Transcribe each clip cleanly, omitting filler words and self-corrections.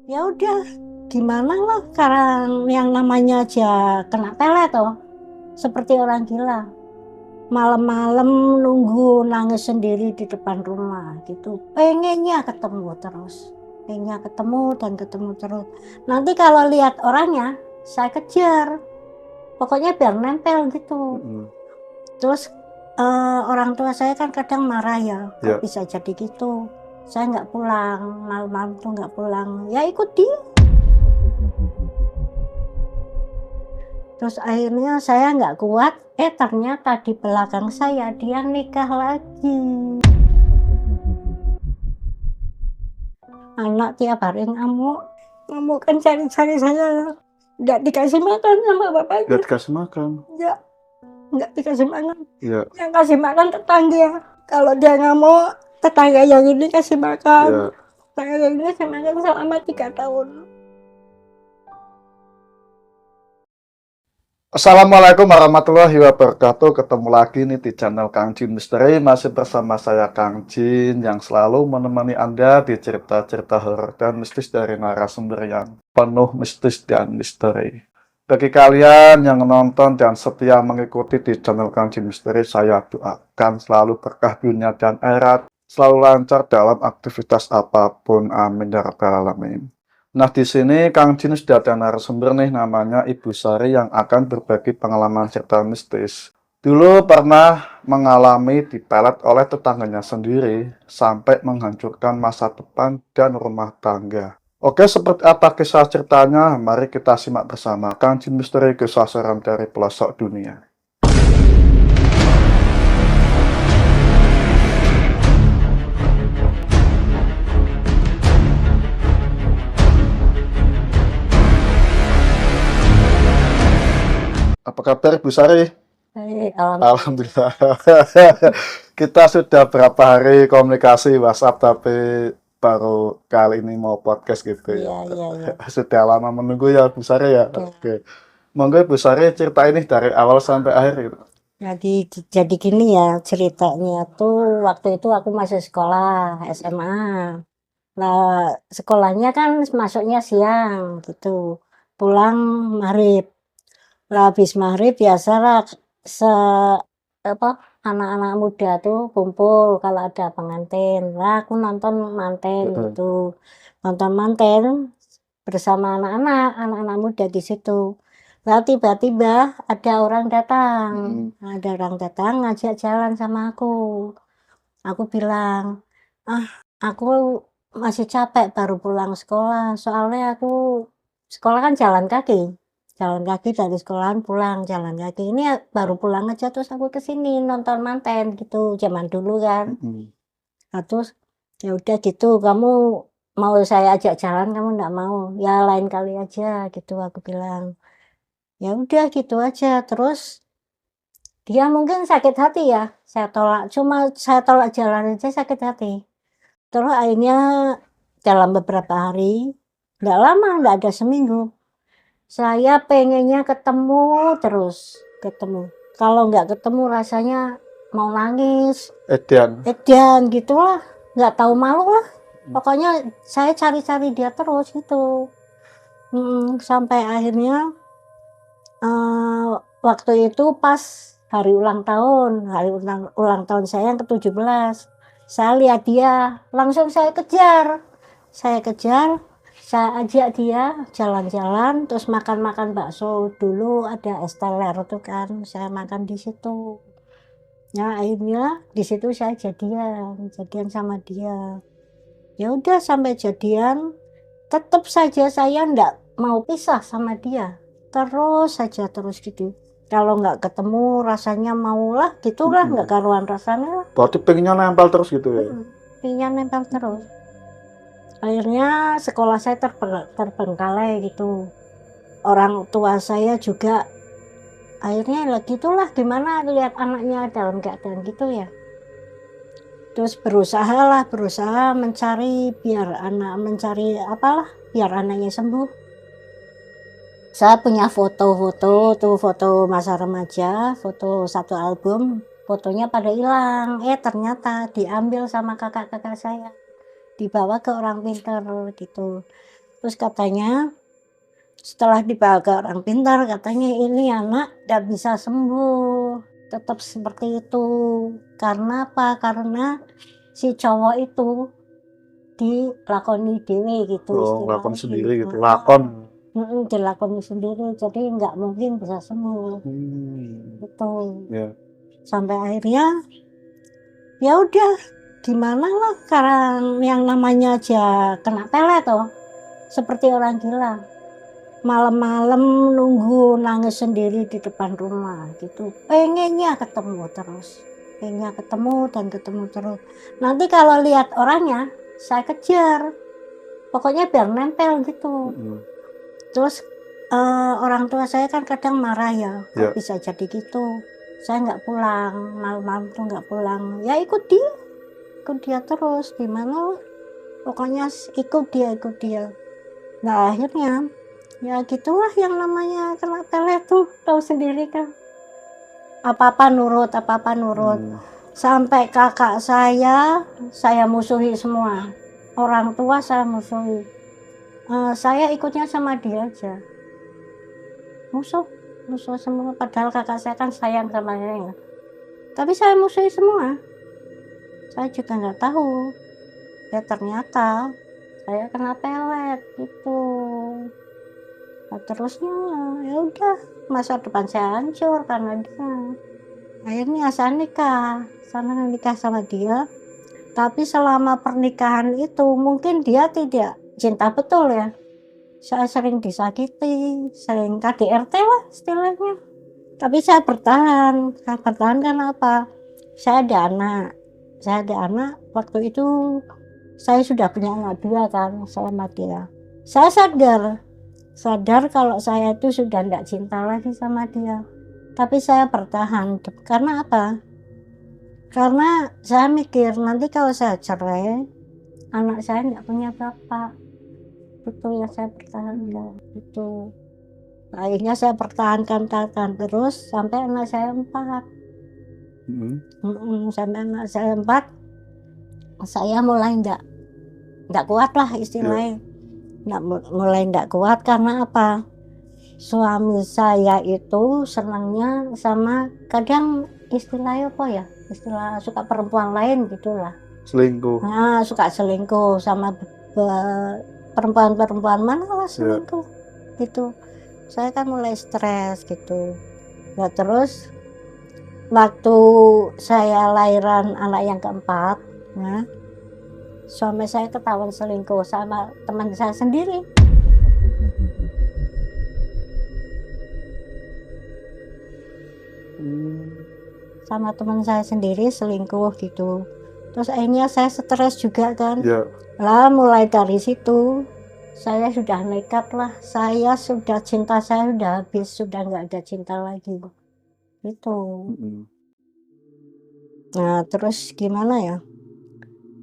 Ya udah, gimana lah, sekarang yang namanya aja kena pelet toh, seperti orang gila. Malam-malam nunggu nangis sendiri di depan rumah gitu. Pengennya ketemu terus. Pengennya ketemu dan ketemu terus. Nanti kalau lihat orangnya, saya kejar. Pokoknya biar nempel gitu. Terus orang tua saya kan kadang marah ya, kok Ya. bisa jadi gitu. Saya nggak pulang, malam-malam tuh nggak pulang. Ya ikut dia. Terus akhirnya saya nggak kuat, ternyata di belakang saya dia nikah lagi. Anak tiap hari ngamuk kan cari-cari saya. Nggak dikasih makan sama bapaknya. Gak dikasih makan. Ya, nggak dikasih makan. Ya. Yang kasih makan tetangga. Kalau dia ngamuk, tetangga yang ini kasih makan. Ya. Tetangga yang ini kasih makan selama 3 tahun. Assalamualaikum warahmatullahi wabarakatuh. Ketemu lagi nih di channel Kang Jin Misteri. Masih bersama saya Kang Jin yang selalu menemani Anda di cerita-cerita horor dan mistis dari narasumber yang penuh mistis dan misteri. Bagi kalian yang menonton dan setia mengikuti di channel Kang Jin Misteri, saya doakan selalu berkah dunia dan akhirat, selalu lancar dalam aktivitas apapun. Amin ya rabbal alamin. Nah, di sini Kang Jin sudah ada narasumber nih, namanya Ibu Sari, yang akan berbagi pengalaman cerita mistis. Dulu pernah mengalami dipelet oleh tetangganya sendiri sampai menghancurkan masa depan dan rumah tangga. Oke, seperti apa kisah ceritanya? Mari kita simak bersama Kang Jin Misteri, kisah seram dari pelosok dunia. Apa kabar Ibu Sari? Alhamdulillah. Kita sudah berapa hari komunikasi WhatsApp, tapi baru kali ini mau podcast gitu ya. Iya. Sudah lama menunggu ya Bu Sari ya. Oke. Monggo Bu Sari cerita ini dari awal sampai akhir gitu. Jadi gini ya ceritanya tuh, waktu itu aku masih sekolah SMA. Nah, sekolahnya kan masuknya siang gitu, pulang maghrib. Lah habis maghrib biasalah apa anak-anak muda tuh kumpul kalau ada pengantin. Lah aku nonton manten gitu. Nonton manten bersama anak-anak muda di situ. Lah tiba-tiba ada orang datang. Ada orang datang ngajak jalan sama aku. Aku bilang, "Ah, aku masih capek baru pulang sekolah. Soalnya aku sekolah kan jalan kaki. Jalan kaki dari sekolahan pulang jalan kaki. Ini baru pulang aja terus aku ke sini nonton manten gitu, zaman dulu kan." Nah, terus ya udah gitu, kamu mau saya ajak jalan kamu enggak mau. Ya lain kali aja gitu aku bilang. Ya udah gitu aja. Terus dia mungkin sakit hati ya. Saya tolak jalan aja sakit hati. Terus akhirnya dalam beberapa hari, nggak lama, nggak ada seminggu, saya pengennya ketemu terus, ketemu. Kalau nggak ketemu rasanya mau nangis, edan gitulah, nggak tahu malu lah. Pokoknya saya cari-cari dia terus gitu. Sampai akhirnya waktu itu pas hari ulang tahun saya yang ke-17. Saya lihat dia, langsung saya kejar, saya ajak dia jalan-jalan, terus makan-makan bakso. Dulu ada es teler tuh kan, saya makan di situ. Ya akhirnya di situ saya jadian sama dia. Ya udah sampai jadian, tetap saja saya ndak mau pisah sama dia. Terus saja terus gitu. Kalau nggak ketemu rasanya maulah gitulah, nggak karuan rasanya. Berarti pengennya nempel terus gitu ya? Pengennya nempel terus. Akhirnya sekolah saya terbengkalai gitu. Orang tua saya juga akhirnya lah gitulah, gimana lihat anaknya dalam keadaan gitu ya. Terus berusaha mencari biar anaknya sembuh. Saya punya foto-foto tuh, foto masa remaja, foto satu album, fotonya pada hilang. Ternyata diambil sama kakak-kakak saya, dibawa ke orang pintar gitu. Terus katanya setelah dibawa ke orang pintar, katanya ini anak tidak bisa sembuh, tetap seperti itu. Karena apa? Karena si cowok itu dilakoni dewe gitu lakon istilahnya. sendiri gitu, lakon. Dilakoni sendiri, jadi nggak mungkin bisa sembuh. Gitu. Ya. Sampai akhirnya ya udah gimana lah, karena yang namanya aja kena pelet toh, seperti orang gila. Malam-malam nunggu nangis sendiri di depan rumah gitu, pengennya ketemu terus, pengennya ketemu dan ketemu terus. Nanti kalau lihat orangnya saya kejar, pokoknya biar nempel gitu. Terus orang tua saya kan kadang marah ya, kok bisa jadi gitu. Saya nggak pulang, malam-malam tuh nggak pulang, ya ikut dia terus, gimana pokoknya ikut dia. Nah akhirnya ya gitulah yang namanya kena pelet tuh, tahu sendiri kan, apa-apa nurut. Sampai kakak saya musuhi semua, orang tua saya musuhi. Saya ikutnya sama dia aja, musuh semua, padahal kakak saya kan sayang sama saya, tapi saya musuhi semua. Saya juga nggak tahu ya, ternyata saya kena pelet gitu. Nah, terusnya ya udah, masa depan saya hancur karena dia. Akhirnya saya nikah sama dia. Tapi selama pernikahan itu mungkin dia tidak cinta betul ya. Saya sering disakiti, sering KDRT lah istilahnya. Tapi saya bertahan karena apa? Saya ada anak. Waktu itu saya sudah punya anak 2 kan sama dia. Saya sadar kalau saya itu sudah tidak cinta lagi sama dia. Tapi saya bertahan. Karena apa? Karena saya mikir nanti kalau saya cerai, anak saya tidak punya bapak. Itu yang saya pertahankan. Itu. Akhirnya saya pertahankan terus sampai anak saya 4. Sampai anak saya 4, saya mulai tidak kuat lah istilahnya. Mulai tidak kuat karena apa? Suami saya itu senangnya sama, kadang istilahnya apa ya? Istilah suka perempuan lain gitulah. Selingkuh. Nah, suka selingkuh sama perempuan mana lah selingkuh. Gitu. Saya kan mulai stres gitu. Ya terus waktu saya lahiran anak yang keempat, nah, suami saya ketahuan selingkuh sama teman saya sendiri. Sama teman saya sendiri selingkuh gitu. Terus akhirnya saya stres juga kan. Lah mulai dari situ saya sudah nekat lah. Cinta saya sudah habis, sudah nggak ada cinta lagi. Itu. Nah terus gimana ya?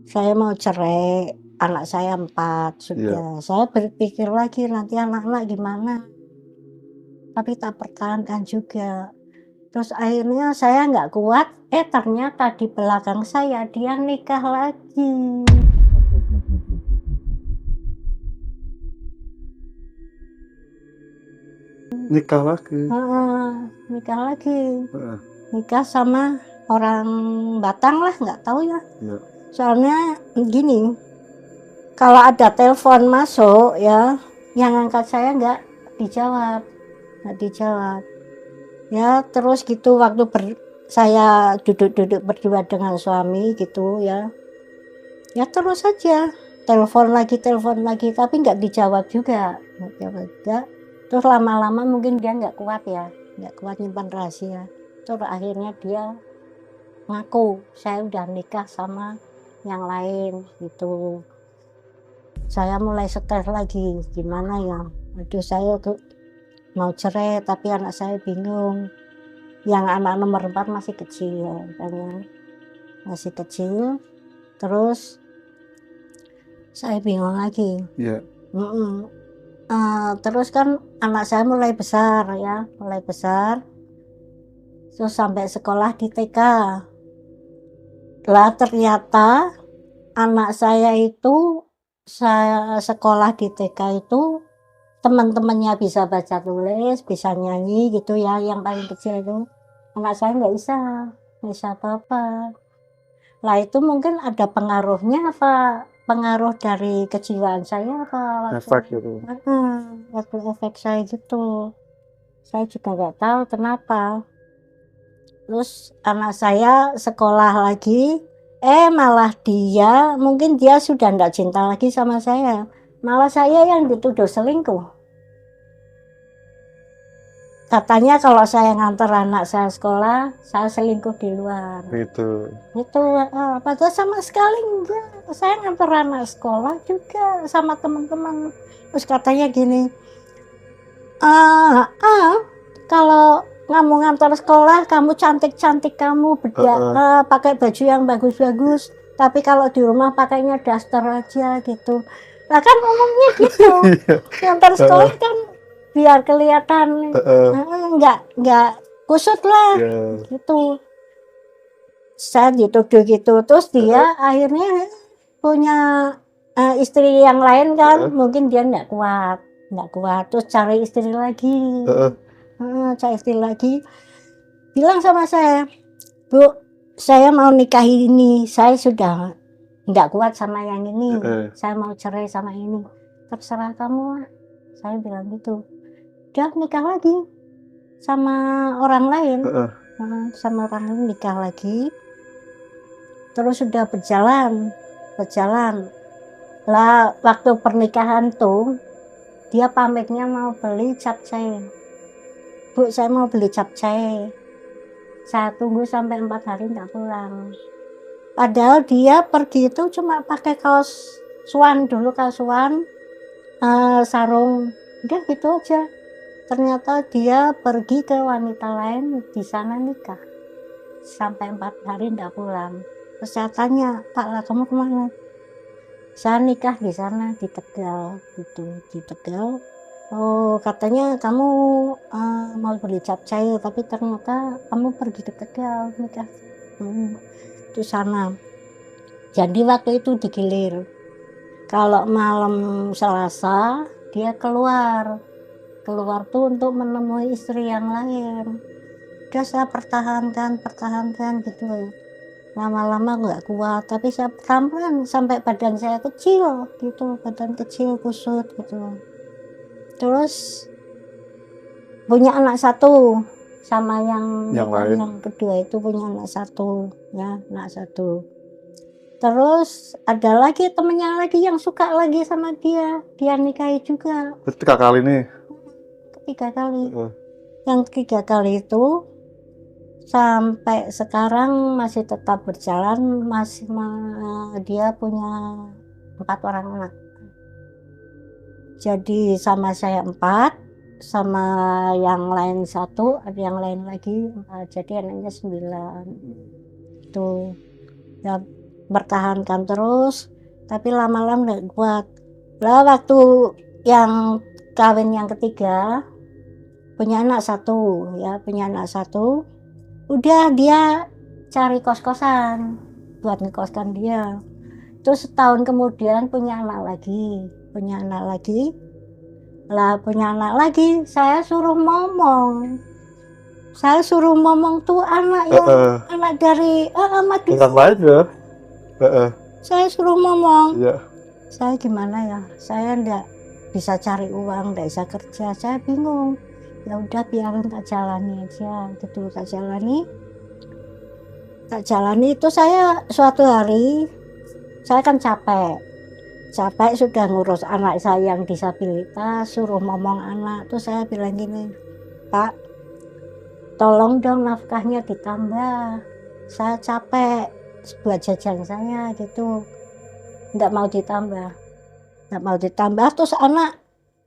Saya mau cerai, anak saya 4 sudah. Saya berpikir lagi nanti anak-anak gimana. Tapi tak pertahankan juga. Terus akhirnya saya nggak kuat, ternyata di belakang saya dia nikah lagi. Nikah lagi? Nikah lagi. Nikah sama orang Batang lah, nggak tahu ya. Soalnya gini, kalau ada telepon masuk ya, yang angkat saya nggak dijawab. Ya terus gitu waktu saya duduk berdua dengan suami gitu ya terus saja telepon lagi tapi nggak dijawab juga. Terus lama-lama mungkin dia nggak kuat nyimpan rahasia. Terus akhirnya dia ngaku saya udah nikah sama yang lain gitu. Saya mulai stres lagi, gimana ya, aduh saya tuh mau cerai tapi anak saya bingung. Yang anak nomor 4 masih kecil terus saya bingung lagi. Terus kan anak saya mulai besar terus sampai sekolah di TK lah. Ternyata anak saya itu saya sekolah di TK itu teman-temannya bisa baca tulis, bisa nyanyi gitu ya, yang paling kecil itu. Anak saya nggak bisa apa-apa. Lah itu mungkin ada pengaruhnya apa pengaruh dari kejiwaan saya apa Efek gitu. waktu efek saya gitu. Saya juga nggak tahu kenapa. Terus anak saya sekolah lagi, malah mungkin dia sudah nggak cinta lagi sama saya. Malah saya yang dituduh selingkuh. Katanya kalau saya nganter anak saya sekolah, saya selingkuh di luar. Gitu. Itu padahal sama sekali enggak. Saya nganter anak sekolah juga sama teman-teman. Terus katanya gini, kalau kamu ngantar sekolah, kamu cantik-cantik, kamu pakai baju yang bagus-bagus. Tapi kalau di rumah pakainya daster aja gitu. Lah kan umumnya gitu. Ngantar sekolah kan biar kelihatan nggak kusut lah gitu. Saya dituduh gitu. Terus dia akhirnya punya istri yang lain kan, mungkin dia nggak kuat. Terus cari istri lagi. Cari istri lagi. Bilang sama saya, Bu, saya mau nikahi ini. Saya sudah nggak kuat sama yang ini. Saya mau cerai sama ini. Terserah kamu. Saya bilang gitu. Udah nikah lagi sama orang lain. Sama orang lain nikah lagi. Terus sudah berjalan. Lah waktu pernikahan tuh dia pamitnya mau beli capcay. Bu, saya mau beli capcay. Saya tunggu sampai 4 hari nggak pulang. Padahal dia pergi itu cuma pakai kaos suan dulu, sarung, udah gitu aja. Ternyata dia pergi ke wanita lain, di sana nikah. Sampai 4 hari nggak pulang. Terus saya tanya, Pak lah kamu kemana? Saya nikah di sana, di Tegal gitu, di Tegal. Oh katanya kamu mau beli capcay, tapi ternyata kamu pergi ke Tegal nikah di sana. Jadi waktu itu digilir. Kalau malam Selasa dia keluar tuh untuk menemui istri yang lain. Udah saya pertahankan gitu. Lama-lama nggak kuat, tapi saya pelan-pelan sampai badan saya kecil gitu, badan kecil kusut gitu. Terus punya anak satu sama yang lain. Yang kedua itu punya anak satu. Terus ada lagi temennya lagi yang suka lagi sama dia nikahi juga. Ketiga kali nih. Ketiga kali. Yang ketiga kali itu sampai sekarang masih tetap berjalan, dia punya 4 orang anak. Jadi sama saya 4, sama yang lain 1, ada yang lain lagi 4, jadi anaknya 9. Tuh ya bertahankan terus, tapi lama-lama nggak kuat. Lah waktu yang kawin yang ketiga punya anak 1 ya, udah dia cari kos-kosan buat ngekoskan dia. Terus setahun kemudian punya anak lagi. Lah punya anak lagi, saya suruh ngomong tuh anak dari Yang lain ya. Saya suruh ngomong. Iya. Saya gimana ya? Saya enggak bisa cari uang, enggak bisa kerja. Saya bingung. Ya udah biarin tak jalani aja gitu. Tak jalani itu saya suatu hari saya kan capek sudah ngurus anak saya yang disabilitas, suruh ngomong anak. Terus saya bilang gini, Pak, tolong dong nafkahnya ditambah, saya capek buat jajan saya gitu. Nggak mau ditambah. Terus anak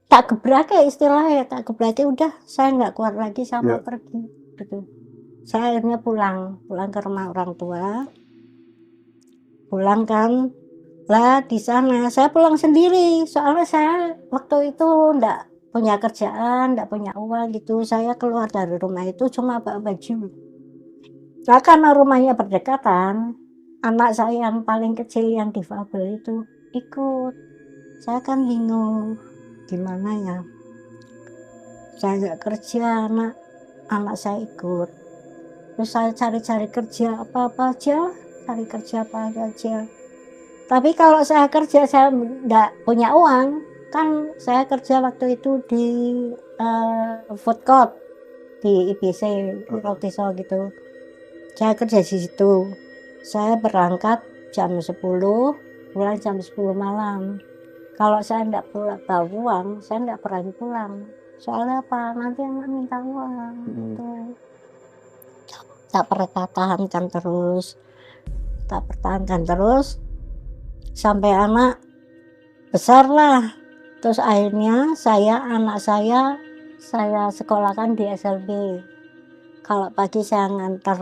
tak gebrake istilahnya, udah saya nggak kuat lagi, saya mau pergi gitu. Saya akhirnya pulang ke rumah orang tua. Pulang kan, lah di sana saya pulang sendiri, soalnya saya waktu itu nggak punya kerjaan, nggak punya uang gitu. Saya keluar dari rumah itu cuma bawa baju. Nah karena rumahnya berdekatan, anak saya yang paling kecil yang difabel itu ikut. Saya kan bingung gimana ya, saya nggak kerja, anak saya ikut, terus saya cari-cari kerja apa-apa aja, cari kerja apa aja. Tapi kalau saya kerja saya nggak punya uang, kan saya kerja waktu itu di food court di IBC roti so gitu. Saya kerja di situ. Saya berangkat jam 10, pulang jam 10 malam. Kalau saya nggak bawa uang, saya nggak berani pulang. Soalnya apa? Nanti anak minta uang. Gitu. Tak pertahankan terus, sampai anak besar lah. Terus akhirnya anak saya sekolahkan di SLB. Kalau pagi saya ngantar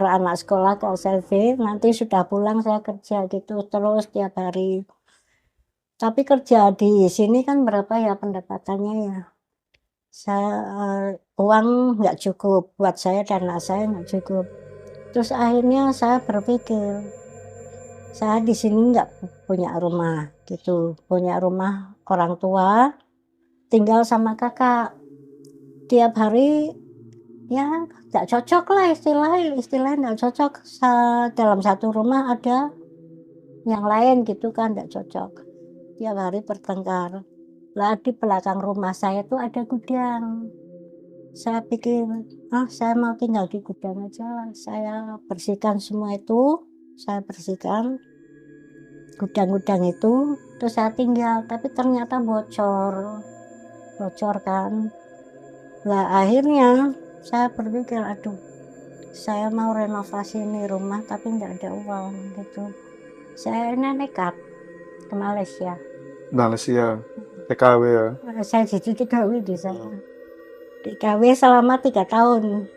anak sekolah ke SLB, nanti sudah pulang saya kerja gitu terus tiap hari. Tapi kerja di sini kan berapa ya pendapatannya ya? Uang nggak cukup buat saya dan anak saya, nggak cukup. Terus akhirnya saya berpikir, saya di sini nggak punya rumah gitu, punya rumah orang tua, tinggal sama kakak. Tiap hari ya nggak cocok lah istilahnya nggak cocok. Dalam satu rumah ada yang lain gitu kan, nggak cocok. Tiap hari bertengkar. Lah di belakang rumah saya tuh ada gudang. Saya pikir, saya mau tinggal di gudang aja lah. Saya bersihkan semua itu, saya bersihkan gudang-gudang itu, terus saya tinggal. Tapi ternyata bocor kan. Lah akhirnya saya berpikir, aduh, saya mau renovasi ini rumah tapi nggak ada uang gitu. Saya nekat ke Malaysia. TKW ya. Saya jadi TKW di sana. TKW selama 3 tahun.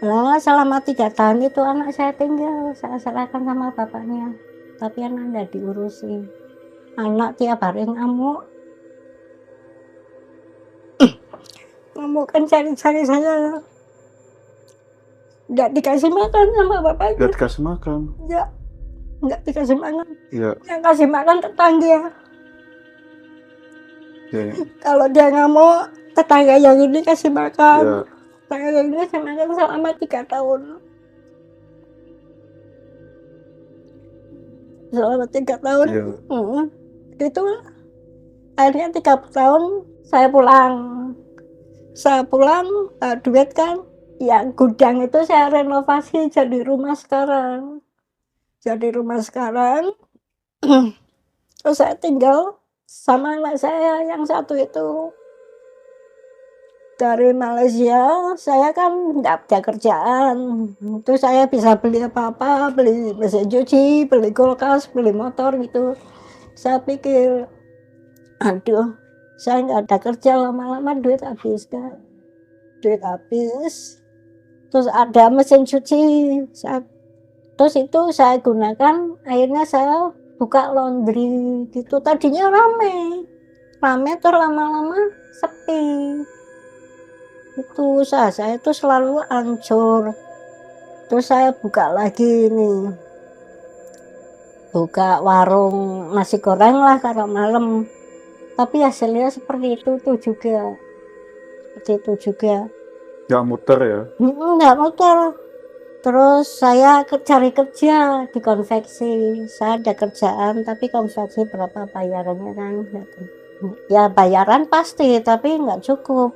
Lah selama 3 tahun itu anak saya tinggal, saya serahkan sama bapaknya. Tapi anak nggak diurusi. Anak tiap hari ngamuk kan cari-cari saya. Nggak dikasih makan sama bapaknya. Nggak dikasih makan. Ya, nggak dikasih makan. Iya. Yang kasih makan tetangga. Ya. Kalau dia ngamuk, tetangga yang ini kasih makan. Ya. Tetangga yang ini kasih makan selama 3 tahun. Selama 3 tahun. Iya. Itu akhirnya 30 tahun saya pulang. Duit kan, yang gudang itu saya renovasi jadi rumah sekarang. Terus saya tinggal sama anak saya yang satu itu. Dari Malaysia, saya kan nggak ada kerjaan. Terus saya bisa beli apa-apa, beli mesin cuci, beli kulkas, beli motor gitu. Saya pikir, aduh, saya nggak ada kerja, lama-lama duit habis kan. Terus ada mesin cuci, terus itu saya gunakan, akhirnya saya buka laundry gitu. Tadinya rame terus lama-lama sepi. Itu usaha saya itu selalu hancur. Terus saya buka lagi nih, buka warung nasi goreng lah kalau malam. Tapi hasilnya seperti itu juga. Nggak muter ya? Nggak muter. Terus saya cari kerja di konveksi. Saya ada kerjaan, tapi konveksi berapa bayarannya kan? Ya bayaran pasti, tapi nggak cukup.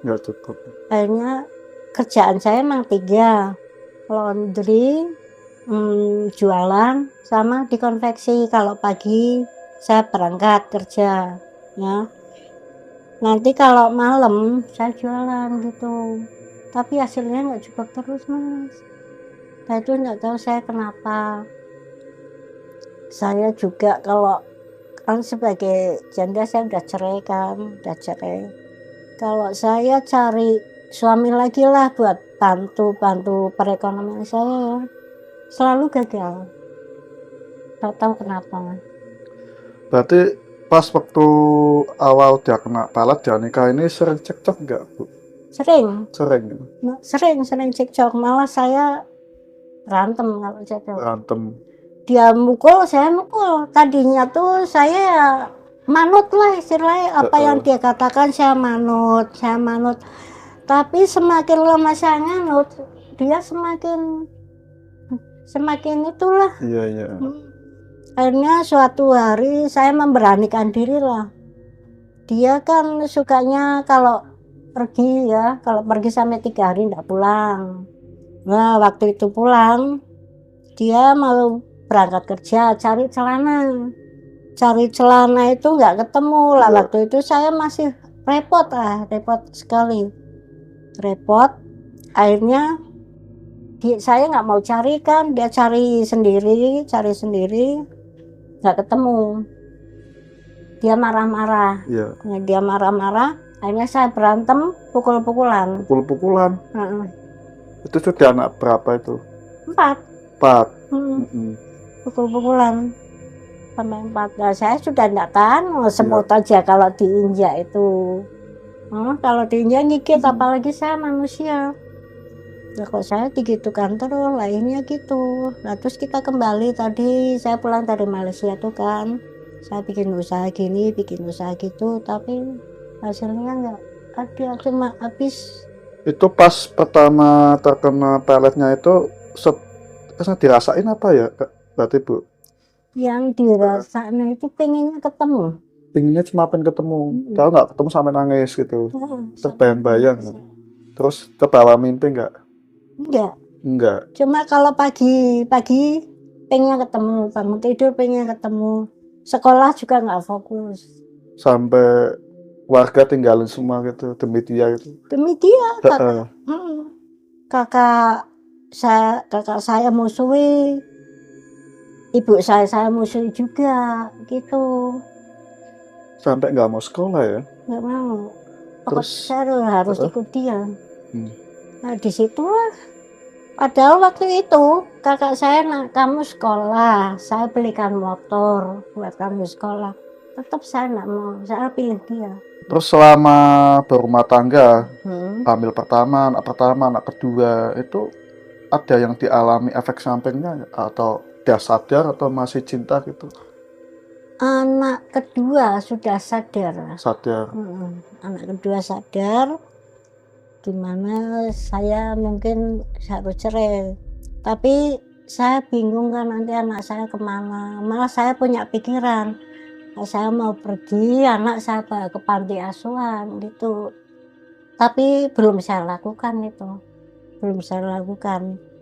Akhirnya kerjaan saya emang 3, laundry, jualan, sama di konveksi. Kalau pagi saya berangkat kerja, ya. Nanti kalau malam saya jualan gitu. Tapi hasilnya nggak cukup terus, Mas. Nah itu nggak tahu saya kenapa. Saya juga kalau kan sebagai janda saya udah cerai. Kalau saya cari suami lagi lah buat bantu perekonomian saya, selalu gagal. Tahu kenapa? Berarti pas waktu awal dia kena palat dia nikah ini sering cekcok nggak, Bu? Sering Sering cekcok, malah saya berantem kalau cekcok. dia mukul, saya mukul. Tadinya tuh saya manut lah istilahnya, apa yang dia katakan saya manut. Tapi semakin lama saya nganut, dia semakin itulah. Iya. Akhirnya suatu hari saya memberanikan diri lah. Dia kan sukanya kalau pergi sampai 3 hari enggak pulang. Nah, waktu itu pulang, dia mau berangkat kerja, cari celana itu nggak ketemu lah. Waktu itu saya masih repot sekali. Akhirnya saya nggak mau cari kan, dia cari sendiri, nggak ketemu. Dia marah-marah. Iya. Dia marah-marah, akhirnya saya berantem, pukul-pukulan. Itu sudah anak berapa itu? 4. Pukul-pukulan sampai 4. Nah, saya sudah tidak tahan, semut aja kalau diinjak itu. Kalau diinjak gigit, apalagi saya manusia. Nah, kok saya digitukan terus, lainnya gitu. Nah, terus kita kembali tadi, saya pulang dari Malaysia tuh kan. Saya bikin usaha gini, bikin usaha gitu, tapi hasilnya nggak ada, cuma habis. Itu pas pertama terkena peletnya itu dirasain apa ya, berarti Bu? Yang dirasain itu pengennya ketemu. Pengennya cuma pengen ketemu. Kalau nggak ketemu sampai nangis gitu. Terbayang-bayang. Terus ke bawah mimpi nggak? Enggak. Cuma kalau pagi pengen ketemu, bangun tidur pengen ketemu. Sekolah juga nggak fokus. Sampai warga tinggalin semua gitu demi dia gitu. Demi dia, kakak saya musuhi, ibu saya musuhi juga gitu. Sampai nggak mau sekolah ya? Nggak mau. Terus saya harus ikut dia. Nah, disitulah. Padahal waktu itu kakak saya, kamu sekolah, saya belikan motor buat kamu sekolah. Tetap saya nggak mau, saya pilih dia. Terus selama berumah tangga, hamil pertama, anak kedua, itu ada yang dialami efek sampingnya atau dia sadar atau masih cinta gitu? Anak kedua sudah sadar. Anak kedua sadar, dimana saya mungkin harus cerai. Tapi saya bingung kan nanti anak saya kemana. Malah saya punya pikiran, saya mau pergi, anak saya ke panti asuhan gitu. Tapi belum saya lakukan itu.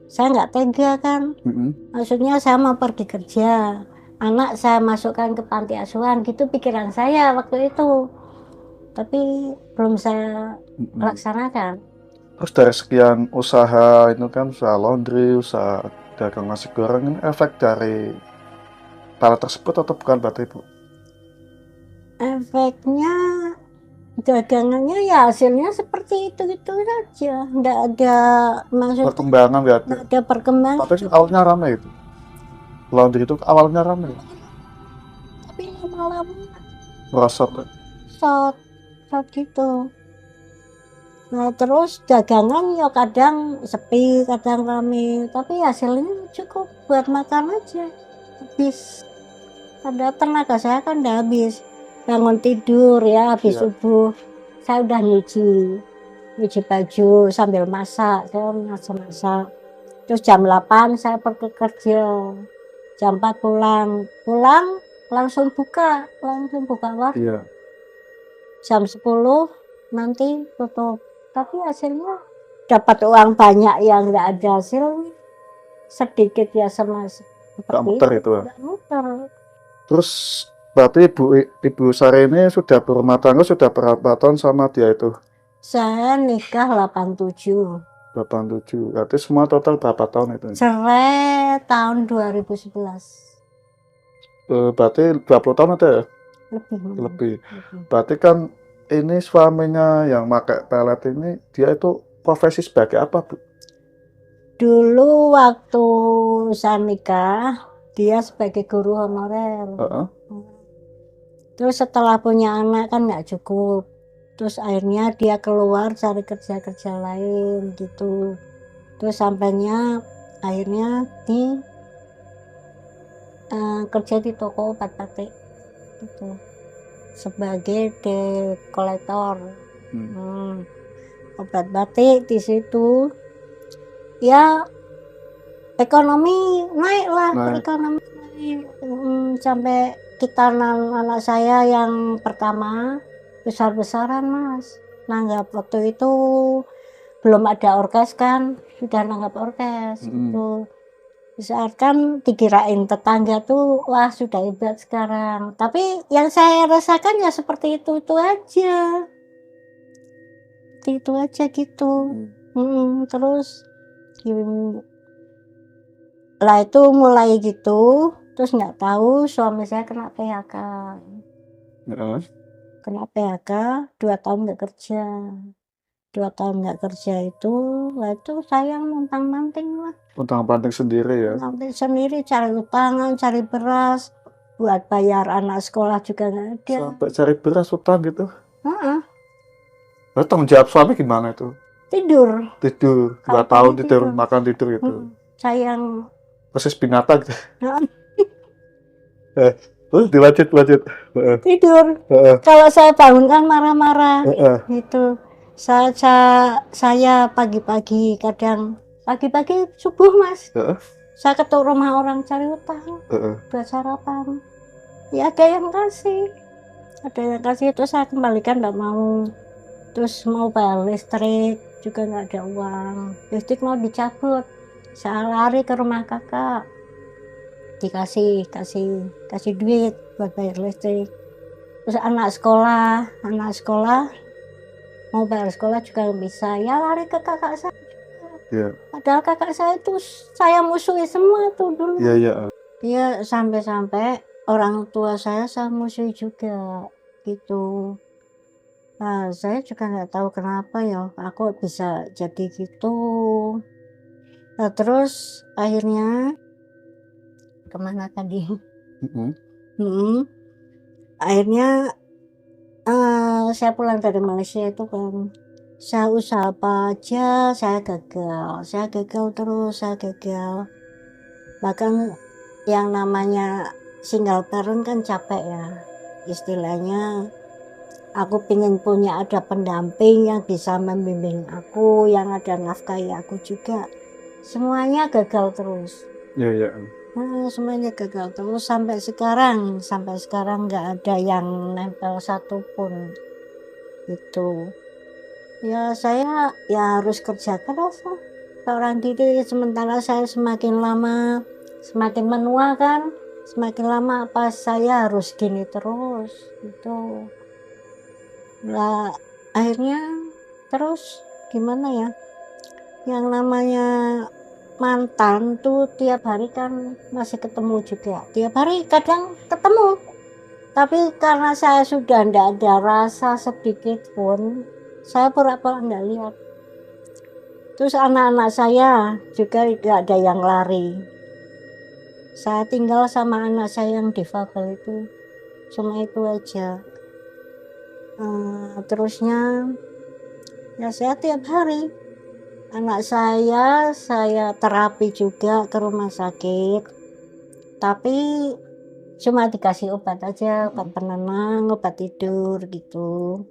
Saya nggak tega kan. Maksudnya saya mau pergi kerja, anak saya masukkan ke panti asuhan gitu pikiran saya waktu itu. Tapi belum saya laksanakan. Terus dari sekian usaha itu kan, usaha laundry, usaha dagang nasi goreng, ini efek dari pelet tersebut atau bukan berarti Bu? Efeknya dagangannya ya hasilnya seperti itu saja, nggak ada maksud perkembangan berarti. Nggak ada perkembangan. Tapi awalnya ramai itu. Laundry itu awalnya ramai. Tapi lama-lama merosot gitu. Nah, terus dagangan ya kadang sepi, kadang rame, tapi hasilnya cukup buat makan aja. Habis. Ada tenaga saya kan udah habis. Bangun tidur ya habis subuh. Saya udah nyuci baju sambil masak, saya masak. Terus jam 8 saya pergi kerja. Jam 4 pulang langsung buka warung. Jam 10 nanti tutup. Tapi hasilnya dapat uang banyak yang nggak ada hasil, sedikit ya sama nggak muter itu. Nggak muter. Terus berarti Ibu Sari ini sudah berumah tangga sudah berapa tahun sama dia itu? Saya nikah 87. Berarti semua total berapa tahun itu? Cerai tahun 2011. Berarti 20 tahun ada ya? Lebih. Berarti kan ini suaminya yang pakai pelet ini, dia itu profesi sebagai apa Bu? Dulu waktu saya nikah, dia sebagai guru honorer. Terus setelah punya anak kan nggak cukup. Terus akhirnya dia keluar cari kerja lain gitu. Terus sampainya akhirnya di kerja di toko obat batik gitu sebagai kolektor obat batik di situ. Ya ekonomi naik lah, perekonomian naik. Sampai kita anak saya yang pertama besar-besaran Mas, nanggap waktu itu belum ada orkes kan, sudah nanggap orkes gitu. Saat kan dikirain tetangga tuh wah sudah hebat sekarang, tapi yang saya rasakan ya seperti itu aja, itu aja gitu. Terus lah itu mulai gitu, terus nggak tahu suami saya kena PHK. Kena PHK 2 tahun nggak kerja. 2 tahun nggak kerja itu, lah itu saya montang-manting lah. Montang-manting sendiri ya? Montang sendiri, cari utangan, cari beras, buat bayar anak sekolah juga nggak ada. Sampai cari beras utang gitu? Lalu tanggung jawab suami gimana itu? Tidur. 2 tahun tidur, makan tidur gitu? Sayang. Persis binatang gitu? Lanjut. Tidur. Kalau saya bangun kan marah-marah gitu. Saya pagi-pagi, kadang pagi-pagi subuh Mas, saya ketuk rumah orang cari utang buat sarapan. Ya ada yang kasih terus saya kembalikan nggak mau. Terus mau bayar listrik juga nggak ada uang, listrik mau dicabut, saya lari ke rumah kakak, dikasih duit buat bayar listrik. Terus anak sekolah mau bayar sekolah juga nggak bisa, ya lari ke kakak saya. Padahal kakak saya itu saya musuhi semua tuh dulu. Iya, sampai orang tua saya musuhi juga gitu. Nah, saya juga nggak tahu kenapa ya aku bisa jadi gitu. Nah, terus akhirnya kemana tadi? Akhirnya saya pulang dari Malaysia itu kan, saya usaha apa aja saya gagal terus. Bahkan yang namanya single parent kan capek ya, istilahnya aku pengen punya ada pendamping yang bisa membimbing aku, yang ada nafkahi aku juga, semuanya gagal terus. Semuanya gagal terus sampai sekarang nggak ada yang nempel satupun gitu. Ya saya ya harus kerja keras lah seorang diri, sementara saya semakin lama semakin menua kan, semakin lama apa saya harus gini terus gitu. Lah akhirnya terus gimana ya, yang namanya mantan tuh tiap hari kan masih ketemu juga, tiap hari kadang ketemu, tapi karena saya sudah ndak ada rasa sedikit pun, saya pura-pura ndak lihat. Terus anak-anak saya juga nggak ada yang lari, saya tinggal sama anak saya yang difabel itu, cuma itu aja. Terusnya ya saya tiap hari anak saya terapi juga ke rumah sakit, tapi cuma dikasih obat aja, obat penenang, obat tidur gitu.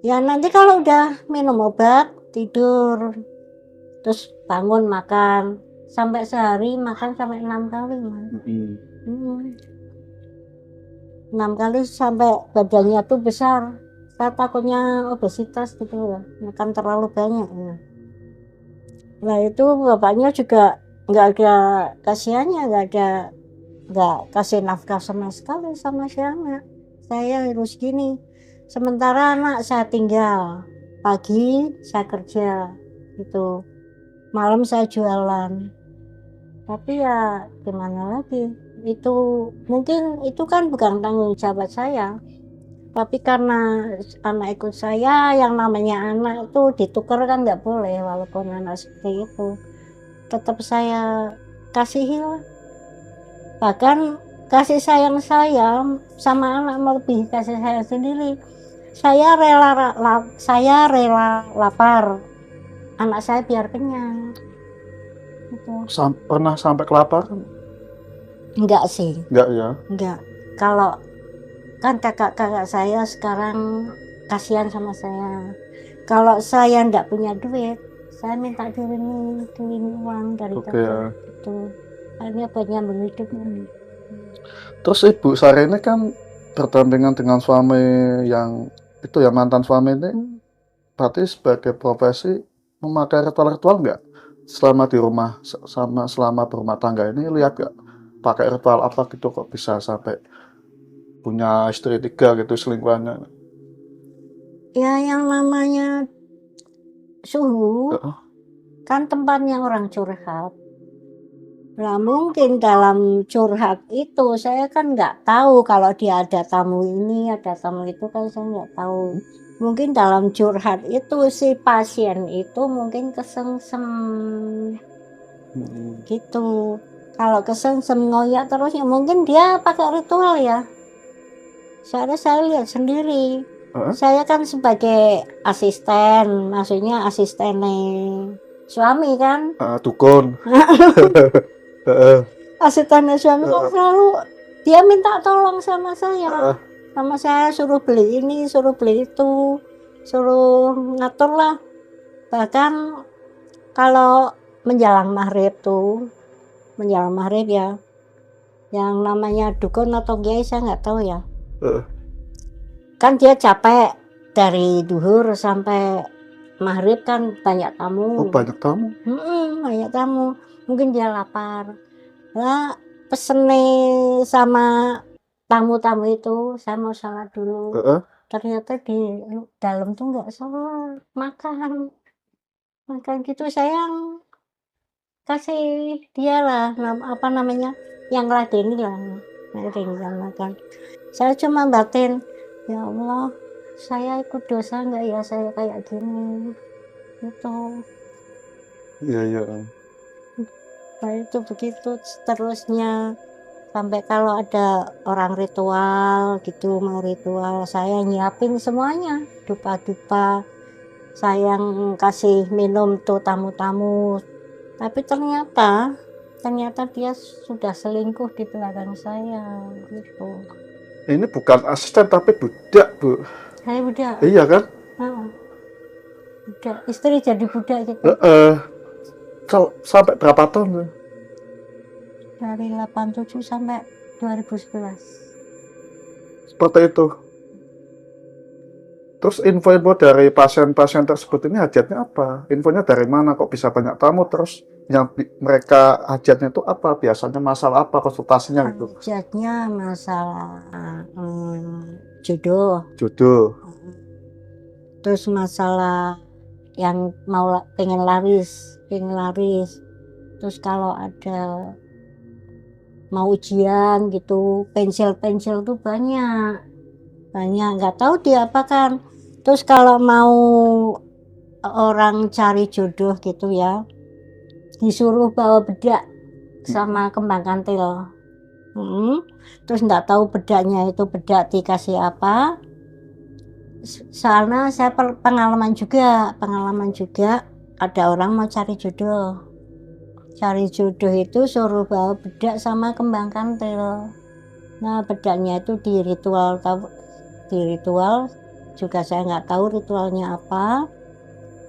Ya nanti kalau udah minum obat tidur, terus bangun makan, sampai sehari makan sampai 6 kali Mas. 6 kali sampai badannya tuh besar. Saya takutnya obesitas gitu ya, makan terlalu banyak ya. Nah itu bapaknya juga nggak ada kasihannya, nggak kasih nafkah sama sekali sama si anak. Saya harus gini, sementara anak saya tinggal, pagi saya kerja gitu, malam saya jualan. Tapi ya gimana lagi, itu mungkin itu kan bukan tanggung jawab saya, tapi karena anak ikut saya, yang namanya anak itu ditukar kan nggak boleh, walaupun anak seperti itu tetap saya kasihi lah. Bahkan kasih sayang saya sama anak melebihi kasih sayang sendiri. Saya rela lapar, anak saya biar kenyang gitu. Pernah sampai kelaparan? Enggak sih, Enggak ya? enggak. Kalau kan kakak-kakak saya sekarang kasihan sama saya. Kalau saya enggak punya duit, saya minta dirimin uang dari Oke kakak ya. gitu. Akhirnya buat nyambung hidup ini. Terus Ibu Sari ini kan berdampingan dengan suami yang itu ya, mantan suami ini, berarti sebagai profesi memakai ritual-ritual nggak? Selama di rumah, sama selama berumah tangga ini lihat nggak? Pakai ritual apa gitu kok bisa sampai punya istri 3 gitu selingkuhannya? Ya yang namanya suhu Heeh. kan tempatnya orang curhat. Nah mungkin dalam curhat itu saya kan nggak tahu kalau dia ada tamu ini, ada tamu itu kan saya nggak tahu. Mungkin dalam curhat itu si pasien itu mungkin kesengsem Hmm. gitu. Kalau kesengsem ngoyak terus ya mungkin dia pakai ritual ya. Saya lihat sendiri. Heeh. Saya kan sebagai asisten, maksudnya asistennya suami kan. Dukun. Heeh. Asistennya suami kan Heeh. selalu dia minta tolong sama saya. Heeh. Sama saya suruh beli ini, suruh beli itu, suruh ngatur lah. Bahkan kalau menjelang maghrib ya, yang namanya dukun atau kiai saya nggak tahu ya. Heeh. Kan dia capek dari duhur sampai maghrib kan banyak Oh, tamu. banyak tamu. Banyak tamu. Mungkin dia lapar. Nah, pesene sama tamu-tamu itu saya mau sholat dulu. Heeh. Ternyata di dalam tuh nggak sholat, makan gitu sayang kasih dia lah apa namanya yang ladeni lah makan. Saya cuma batin, ya Allah saya ikut dosa nggak ya saya kayak gini gitu. Iya, iya. Nah itu begitu seterusnya sampai kalau ada orang ritual gitu mau ritual saya nyiapin semuanya dupa-dupa saya yang kasih minum tuh tamu-tamu tapi ternyata dia sudah selingkuh di belakang saya gitu. Ini bukan asisten tapi budak, Bu. Saya budak. Iya kan? Budak istri jadi budak gitu. Heeh. Sampai berapa tahun? Dari 87 sampai 2011. Seperti itu. Terus info-info dari pasien-pasien tersebut ini hajatnya apa? Infonya dari mana kok bisa banyak tamu? Terus yang mereka hajatnya itu apa? Biasanya masalah apa konsultasinya gitu? Hajatnya masalah jodoh. Jodoh. Terus masalah yang pengen laris. Terus kalau ada mau ujian gitu, pensil tuh banyak, nggak tahu dia apa kan. Terus kalau mau orang cari jodoh gitu ya, disuruh bawa bedak sama kembang kantil. Terus nggak tahu bedaknya itu bedak dikasih apa. Soalnya saya pengalaman juga ada orang mau cari jodoh itu suruh bawa bedak sama kembang kantil. Nah bedaknya itu di ritual juga saya nggak tahu ritualnya apa.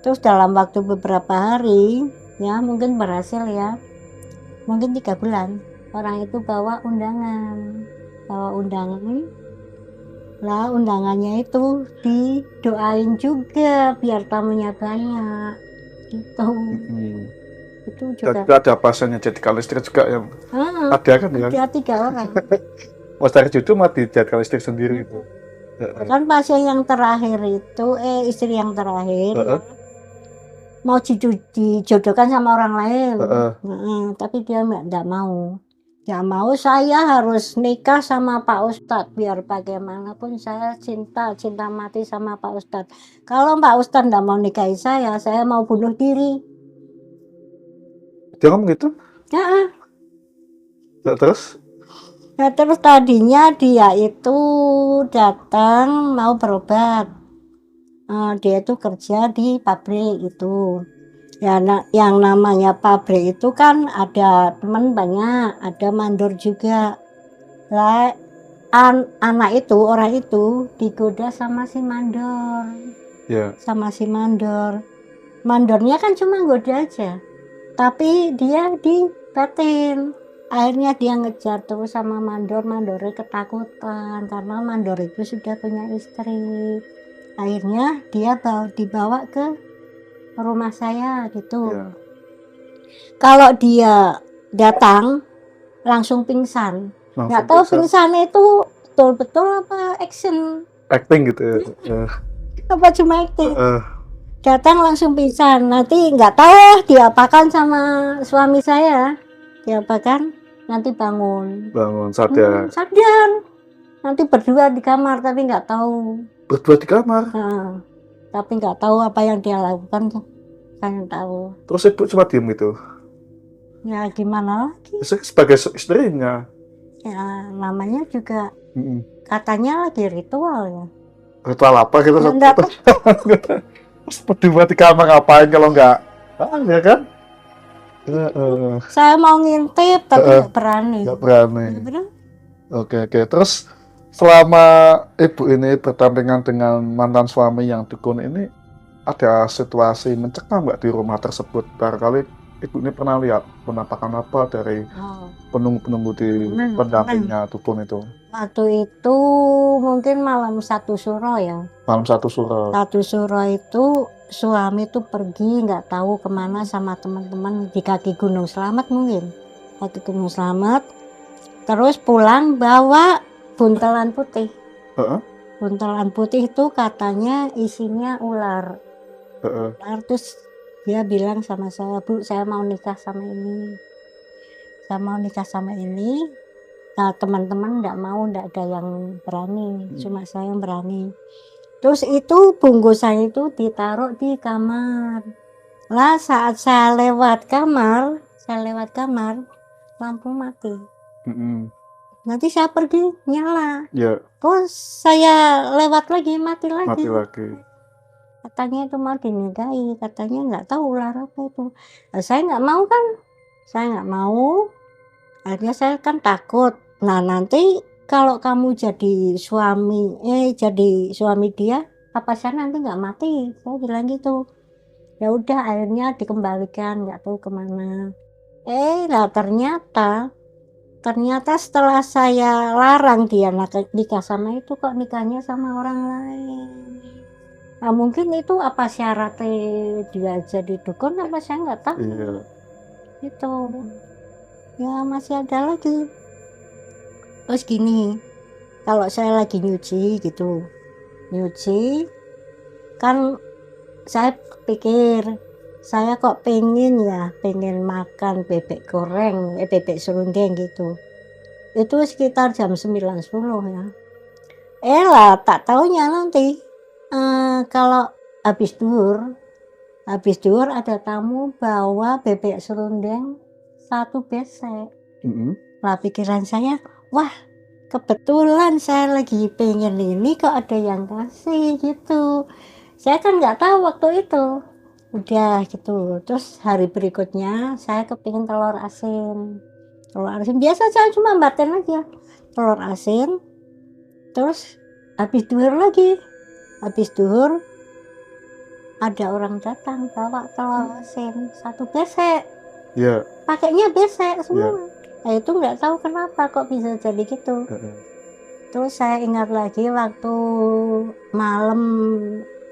Terus dalam waktu beberapa hari ya mungkin berhasil ya, mungkin 3 bulan orang itu bawa undangan lah undangannya itu didoain juga biar tamunya banyak gitu. Itu juga Ada pasiennya jadikan listrik juga yang ada kan ya? Ada 3 orang. Mau cari jodoh mah dijadikan listrik sendiri itu. Kan pasien yang terakhir itu istri yang terakhir ya, mau dijodohkan sama orang lain. Tapi dia nggak mau. Nggak mau, saya harus nikah sama Pak Ustadz biar bagaimanapun saya cinta mati sama Pak Ustadz. Kalau Pak Ustadz nggak mau nikahi saya mau bunuh diri. Dia ngomong gitu? Ya. Terus? Nah, terus tadinya dia itu datang mau berobat. Dia itu kerja di pabrik itu. Ya, yang namanya pabrik itu kan ada teman banyak, ada mandor juga. Lah, anak itu, orang itu digoda sama si mandor. Ya. Sama si mandor. Mandornya kan cuma goda aja. Tapi dia dibatin. Akhirnya dia ngejar terus sama mandor. Mandornya ketakutan karena mandor itu sudah punya istri. Akhirnya dia dibawa ke rumah saya gitu. Ya. Kalau dia datang langsung pingsan. Nggak Langsung tahu pingsan. pingsan itu betul-betul apa action, Acting gitu ya. apa cuma acting. Eh, Datang langsung pingsan. Nanti nggak tahu diapakan sama suami saya. Diapakan, nanti bangun. bangun sadar. Sadar. Nanti berdua di kamar tapi nggak tahu. Berdua di kamar. Nah, tapi nggak tahu apa yang dia lakukan. Saya nggak tahu. Terus ibu cuma diem gitu. Ya gimana lagi? Sebagai istrinya. Ya namanya juga Mm-mm. katanya lagi ritual ya. Ritual apa gitu? Ya, nggak tahu. Terus berdua di kamar ngapain kalau nggak? Ya kan? Saya mau ngintip tapi nggak berani. Nggak berani. Bener? Oke. Terus selama ibu ini berdampingan dengan mantan suami yang dukun ini, ada situasi mencekam nggak di rumah tersebut? Barangkali ibu ini pernah lihat penampakan apa dari penunggu-penunggu di pendampingnya dukun itu? Waktu itu mungkin malam 1 suro ya. Malam 1 suro. 1 suro itu suami tuh pergi nggak tahu kemana sama teman-teman di kaki Gunung Slamet mungkin. Kaki Gunung Slamet. Terus pulang bawa buntelan putih. Buntelan putih itu katanya isinya ular. Terus dia bilang sama saya, Bu, saya mau nikah sama ini. Saya mau nikah sama ini. Nah, teman-teman nggak mau, nggak ada yang berani, cuma saya yang berani. Terus itu bungkusan itu ditaruh di kamar. Lah saat saya lewat kamar, lampu mati. Nanti saya pergi nyala. Terus saya lewat lagi, mati lagi. Katanya itu mau dinikahi, katanya nggak tahu ular apa itu. Nah, saya nggak mau kan, akhirnya saya kan takut. Nah nanti kalau kamu jadi suami dia, apa saya nanti nggak mati, saya bilang gitu. Ya udah akhirnya dikembalikan, nggak tahu kemana. Nah ternyata setelah saya larang dia nikah sama itu, kok nikahnya sama orang lain. Nah mungkin itu apa syaratnya dia jadi dukun apa saya nggak tahu. Itu ya masih ada lagi. Terus gini, kalau saya lagi nyuci kan saya pikir saya kok pengen makan bebek goreng, bebek serundeng gitu. Itu sekitar jam 9.10 ya. Lah tak taunya nanti kalau habis duhur ada tamu bawa bebek serundeng 1 besek. Lah pikiran saya, wah kebetulan saya lagi pengen ini kok ada yang kasih gitu. Saya kan nggak tahu waktu itu. Udah gitu. Terus hari berikutnya saya kepingin telur asin. Biasa saya cuma batin aja. Telur asin. Terus habis duhur ada orang datang bawa telur asin 1 besek. Pakainya besek semua. Nah itu nggak tahu kenapa kok bisa jadi gitu. Terus saya ingat lagi waktu malam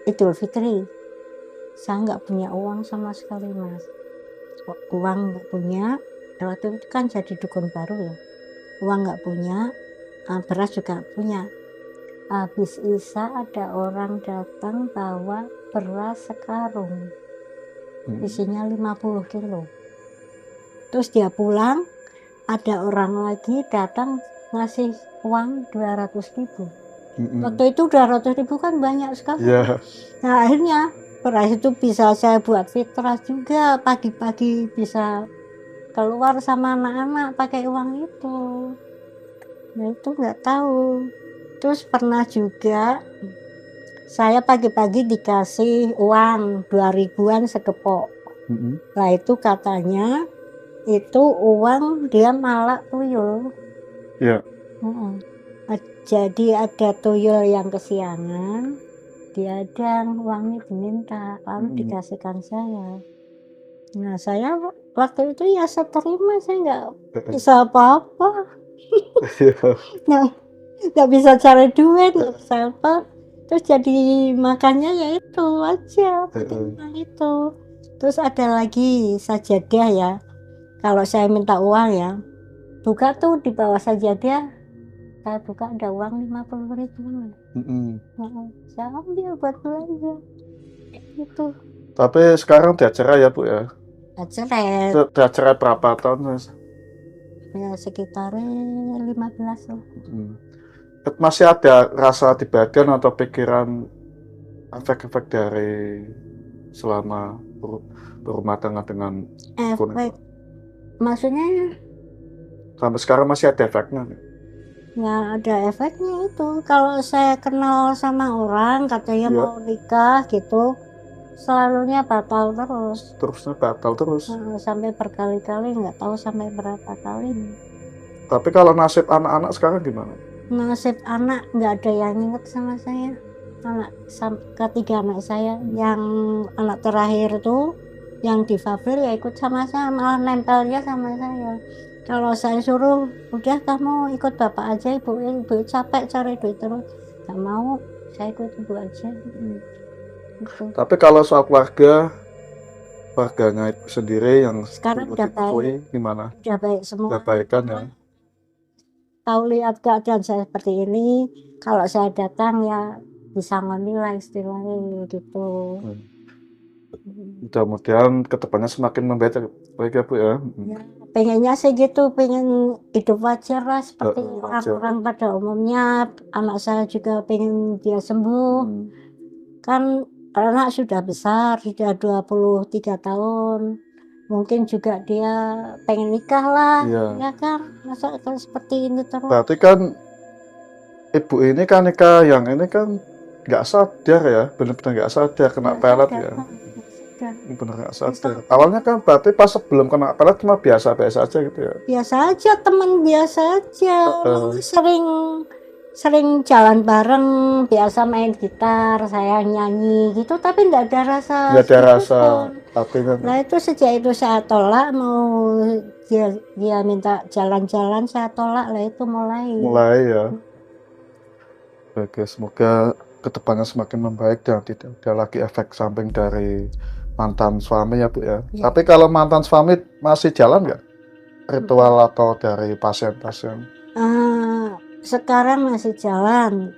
Idul Fitri, saya nggak punya uang sama sekali mas. Uang nggak punya, waktu itu kan jadi dukun baru ya. Uang nggak punya, beras juga punya. Habis Isya ada orang datang bawa beras sekarung, isinya 50 kilo. Terus dia pulang, ada orang lagi datang ngasih uang 200.000. Waktu itu 200.000 kan banyak sekali. Nah akhirnya beras itu bisa saya buat fitrah juga, pagi-pagi bisa keluar sama anak-anak pakai uang itu. Nah itu nggak tahu. Terus pernah juga saya pagi-pagi dikasih uang 2.000-an segepok. Mhm. Nah itu katanya itu uang dia malak tuyul. Iya. Jadi ada tuyul yang kesiangan, diadang uangnya diminta, lalu dikasihkan saya. Nah saya waktu itu ya saya terima, saya nggak bisa apa-apa. Nah, nggak bisa cari duit, nggak bisa apa. Terus jadi makannya ya itu aja, pertimbangan itu. Terus ada lagi sajadah ya. Kalau saya minta uang ya, buka tuh di bawah sajadah, saya buka ada uang 50.000. Saya ambil buat belanja. Gitu. Tapi sekarang udah cerai ya Bu ya? Cerai. Udah cerai berapa tahun Mas? Ya sekitar 15 lah. Masih ada rasa di badan atau pikiran efek-efek dari selama berumah tangga dengan Efek, maksudnya sampai sekarang masih ada efeknya? ya ada efeknya itu. Kalau saya kenal sama orang katanya Iya. mau nikah gitu, selalunya batal terus. Terusnya batal terus. Sampai berkali-kali, nggak tahu sampai berapa kali. Tapi kalau nasib anak-anak sekarang gimana? Nasib anak nggak ada yang inget sama saya. Ketiga anak saya, yang anak terakhir tuh yang difabel ya ikut sama saya, malah nempelnya sama saya. Kalau saya suruh udah kamu ikut bapak aja, ibu capek cari duit terus, nggak mau, saya ikut ibu aja gitu. Tapi kalau soal keluarganya itu sendiri yang sekarang udah baik, gimana? udah baik semua, Udah baik kan ya? tahu lihat keadaan saya seperti ini, kalau saya datang ya bisa menilai istilahnya gitu. Mudah-mudahan kedepannya semakin membaik ya Bu ya. Ya, pengennya sih gitu, pengen hidup wajar lah seperti orang-orang pada umumnya. Anak saya juga pengen dia sembuh. Kan anak sudah besar, sudah 23 tahun. Mungkin juga dia pengen nikah lah, ya kan? Masa seperti ini terus. Berarti kan ibu ini kan nikah yang ini kan nggak sadar ya, benar-benar nggak sadar kena pelet ya. Bener nggak sadar. Awalnya kan berarti pas sebelum kena pelet cuma biasa-biasa aja gitu ya? Biasa aja, teman biasa aja. Sering jalan bareng, biasa main gitar, saya nyanyi gitu, tapi nggak ada rasa. Nggak ada rasa. Nah itu sejak itu saya tolak, mau dia minta jalan-jalan, saya tolak lah, itu mulai ya. Oke, semoga kedepannya semakin membaik dan tidak ada lagi efek samping dari mantan suami ya Bu ya. Tapi kalau mantan suami masih jalan nggak ritual atau dari pasien-pasien? Sekarang masih jalan.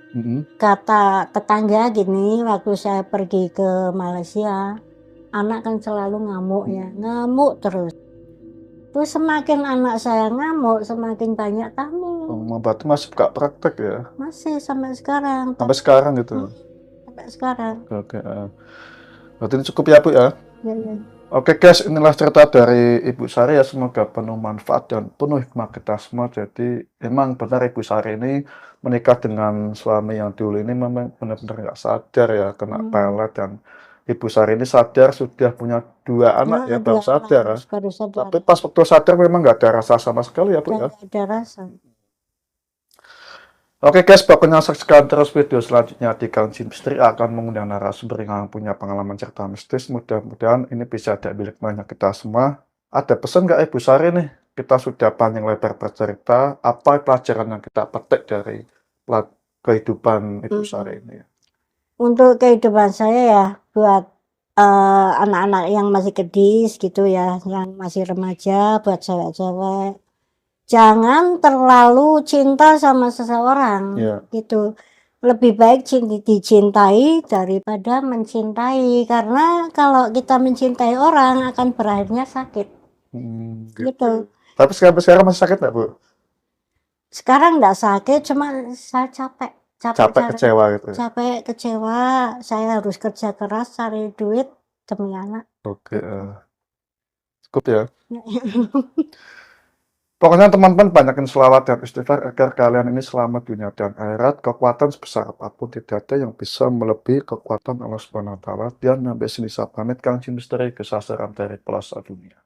Kata tetangga gini, waktu saya pergi ke Malaysia, anak kan selalu ngamuk ya, ngamuk terus. Terus semakin anak saya ngamuk, semakin banyak tamu. Berarti masih buka praktek ya? Masih sampai sekarang. Sampai sekarang gitu? Sampai sekarang. Oke. Berarti ini cukup ya Bu ya? Ya. Oke guys, inilah cerita dari Ibu Sari ya, semoga penuh manfaat dan penuh hikmah kita semua. Jadi emang benar Ibu Sari ini menikah dengan suami yang dulu ini memang benar-benar nggak sadar ya kena pelet, dan Ibu Sari ini sadar sudah punya 2 anak ya, baru sadar. Tapi pas waktu sadar memang nggak ada rasa sama sekali ya Bu ya. Nggak ada rasa. Oke guys, pokoknya saksikan terus video selanjutnya di Kancing Misteri, akan mengundang narasumber yang punya pengalaman cerita mistis. Mudah-mudahan ini bisa diambil hikmahnya kita semua. Ada pesan nggak Ibu Sari nih? Kita sudah panjang lebar bercerita, apa pelajaran yang kita petik dari kehidupan Ibu Sari ini? Untuk kehidupan saya ya, buat anak-anak yang masih gadis gitu ya, yang masih remaja, buat cewek-cewek, jangan terlalu cinta sama seseorang gitu. Lebih baik dicintai daripada mencintai, karena kalau kita mencintai orang akan berakhirnya sakit. Gitu. Tapi sekarang masih sakit nggak Bu? Sekarang nggak sakit, cuma saya capek kecewa gitu ya? Capek kecewa, saya harus kerja keras cari duit demi anak. Oke, cukup ya. Pokoknya teman-teman banyakin selawat dan istighfar agar kalian ini selamat dunia dan akhirat. Kekuatan sebesar apapun tidak ada yang bisa melebihi kekuatan Allah Subhanahu wa taala. Dan sampai sini saya pamit, Kang Jin Misteri, kesasaran dari pelosok dunia.